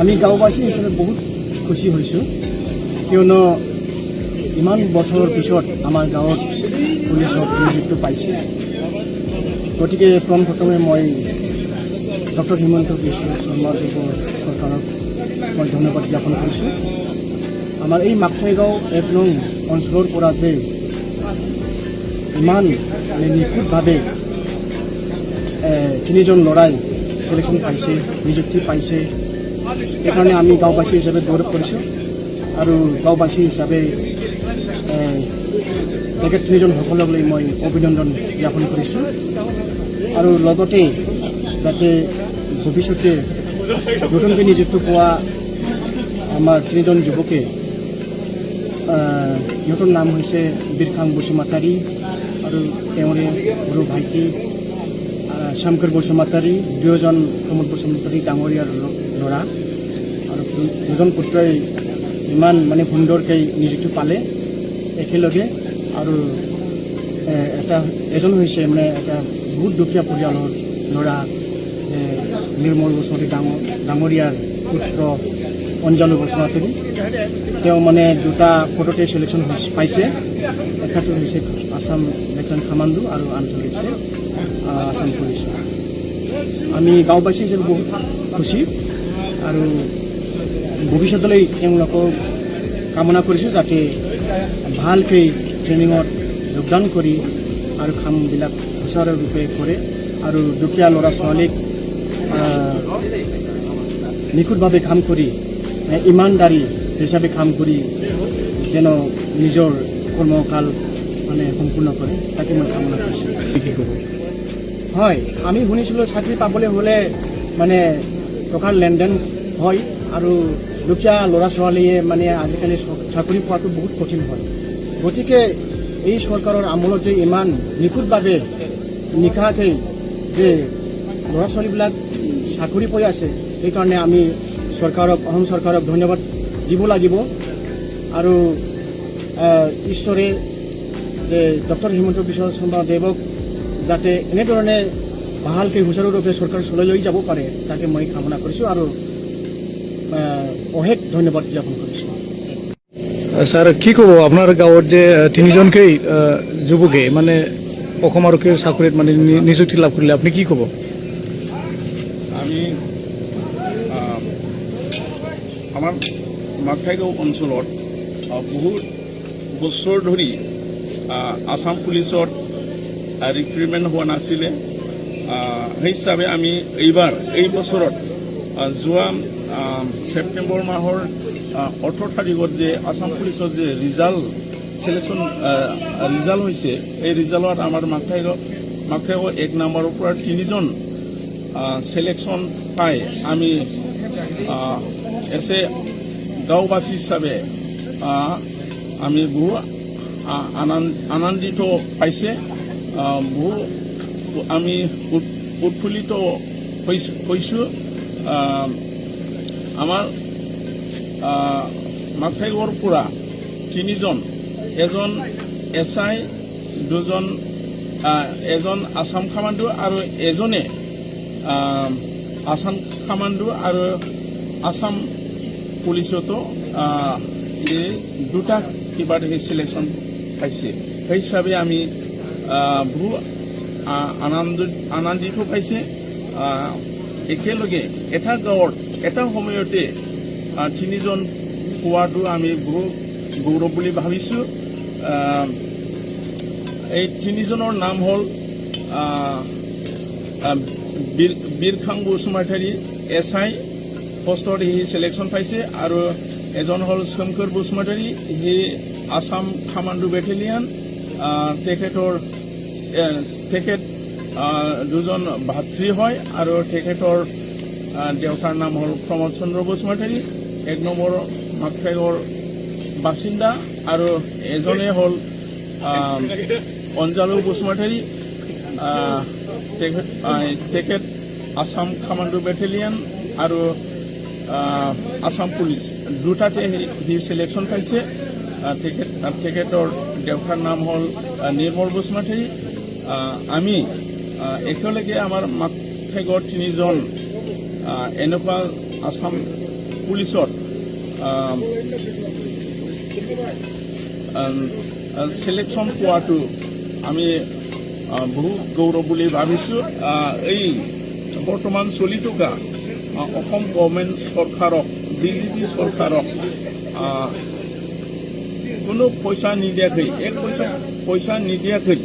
আমি গাঁওবাসী হিচাপে বহুত খুশি হৈছোঁ কিয়নো ইমান বছৰৰ পিছত আমাৰ গাঁৱত পুলিচত নিযুক্তি পাইছে। গতিকে প্ৰথমে মই ডক্টৰ হিমন্ত বিশ্ব শৰ্মাদেৱৰ চৰকাৰক মই ধন্যবাদ জ্ঞাপন কৰিছোঁ। আমাৰ এই মাকঠাইগাঁও ১ নং অঞ্চলৰ পৰা যে ইমান নিখুঁতভাৱে ৩জন ল'ৰাই চিলেকশ্যন পাইছে, নিযুক্তি পাইছে, সেইকাৰণে আমি গাঁওবাসী হিচাপে গৌৰৱ কৰিছোঁ। আৰু গাঁওবাসী হিচাপে তেখেত ৩জন সকললৈ মই অভিনন্দন জ্ঞাপন কৰিছোঁ। আৰু লগতে যাতে ভৱিষ্যতে নতুনকৈ নিযুক্তি পোৱা আমাৰ ৩জন যুৱকে, সিহঁতৰ নাম হৈছে বীৰখাং বসুমতাৰী আৰু তেওঁৰে সৰু ভাইটি শংকৰ বসুমতাৰী, 2জন প্ৰমোদ বসুমতাৰী ডাঙৰীয়াৰ ল'ৰা, আৰু 2জন পুত্ৰই ইমান সুন্দৰকৈ নিযুক্তি পালে একেলগে। আৰু এজন হৈছে এটা বহুত দুখীয়া পৰিয়ালৰ ল'ৰা, নিৰ্মল বসুমতাৰী ডাঙৰীয়াৰ পুত্ৰ অঞ্জলু বসুমতাৰী। তেওঁ 2টা পদতে চিলেকশ্যন পাইছে। এটাটো হৈছে আসাম লেফটেনেণ্ট কামাণ্ডো আৰু আনটো হৈছে আসাম পুলিচ। আমি গাঁওবাসী হিচাপে বহুত খুশি আৰু ভৱিষ্যতলৈ তেওঁলোকক কামনা কৰিছোঁ যাতে ভালকৈ ট্ৰেইনিঙত যোগদান কৰি আৰু কামবিলাক সুচাৰুৰূপে কৰে আৰু দুখীয়া ল'ৰা ছোৱালীক নিখুঁতভাৱে কাম কৰি ইমানদাৰী হিচাপে কাম কৰি যেন নিজৰ কৰ্মকাল সম্পূৰ্ণ কৰে, তাকে মই কামনা কৰিছোঁ। কি ক'ব? হয়, আমি শুনিছিলোঁ চাকৰি পাবলৈ হ'লে টকাৰ লেনদেন হয় আৰু দুখীয়া ল'ৰা ছোৱালীয়ে আজিকালি চাকৰি পোৱাটো বহুত কঠিন হয়। গতিকে এই চৰকাৰৰ আমোলত যে ইমান নিখুঁতভাৱে নিশাকৈ যে ল'ৰা ছোৱালীবিলাক চাকৰি পাই আছে, সেইকাৰণে আমি অসম চৰকাৰক ধন্যবাদ দিব লাগিব। আৰু ঈশ্বৰে যে ডক্টৰ হিমন্ত বিশ্ব শৰ্মাদেৱক যাতে এনেধৰণে ভালকৈ সুচাৰুৰূপে চৰকাৰ চলাই লৈ যাব পাৰে, তাকে মই কামনা কৰিছোঁ আৰু অশেষ ধন্যবাদ জ্ঞাপন কৰিছোঁ। স্যাৰ, কি ক'ব আপোনাৰ গাঁৱত যে 3জনকেই যুৱকে অসম আৰক্ষীৰ চাকৰিত নিযুক্তি লাভ কৰিলে, আপুনি কি ক'ব? আমি আমাৰ মাকঠাইগাঁও অঞ্চলত বহুত বছৰ ধৰি আসাম পুলিচত ৰিক্ৰুইটমেণ্ট হোৱা নাছিলে। সেই হিচাপে আমি এই বছৰত যোৱা ছেপ্টেম্বৰ মাহৰ 18 তাৰিখত যে আসাম পুলিচৰ যে ৰিজাল্ট হৈছে, এই ৰিজাল্টত আমাৰ মাকঠাইগাঁও 1 নম্বৰৰ পৰা 3জন চিলেকশ্যন পাই আমি গাঁওবাসী হিচাপে আমি বহু আনন্দিত পাইছে, বহু আমি উৎফুল্লিত হৈছোঁ। আমাৰ মাকঠাইগাঁৱৰ পৰা 3জন, এজন SI, এজন আসাম কামাণ্ডো আৰু এজনে আসাম কামাণ্ডো আৰু আসাম পুলিচতো এই 2টা কিবাত সেই চিলেকশ্যন পাইছে। সেই হিচাপে আমি বহু আনন্দিত পাইছে। একেলগে এটা গাঁৱত এটা সময়তে 3জন পোৱাটো আমি বহু গৌৰৱ বুলি ভাবিছোঁ। এই 3জনৰ নাম হ'ল বীৰখাং বসুমতাৰী SI পোষ্টত সি চিলেকশ্যন পাইছে, আৰু এজন হ'ল শংকৰ বসুমতাৰী, সি আসাম কামাণ্ডো বেটেলিয়ান। তেখেত 2জন ভাতৃ হয় আৰু তেখেতৰ দেউতাৰ নাম হ'ল প্ৰমোদ চন্দ্ৰ বসুমতাৰী, 1 নম্বৰ মাকঠাইগাঁৱৰ বাসিন্দা, আৰু এজনে হ'ল অঞ্জলু বসুমতাৰী, তেখেত আসাম কামাণ্ডো বেটেলিয়ান আৰু আসাম পুলিচ 2টাতে সি চিলেকশ্যন পাইছে। তেখেতৰ দেউতাৰ নাম হ'ল নিৰ্মল বসুমতাৰী। আমি একেলগে আমাৰ মাকঠাইগাঁৱৰ 3জন এনেকুৱা আসাম পুলিচত সিলেকশন পোৱাটো আমি বহুত গৌৰৱ বুলি ভাবিছোঁ। এই বৰ্তমান চলি থকা অসম গভৰ্ণমেণ্ট চৰকাৰক বিজেপি চৰকাৰক কোনো পইচা নিদিয়াকৈ পইচা নিদিয়াকৈ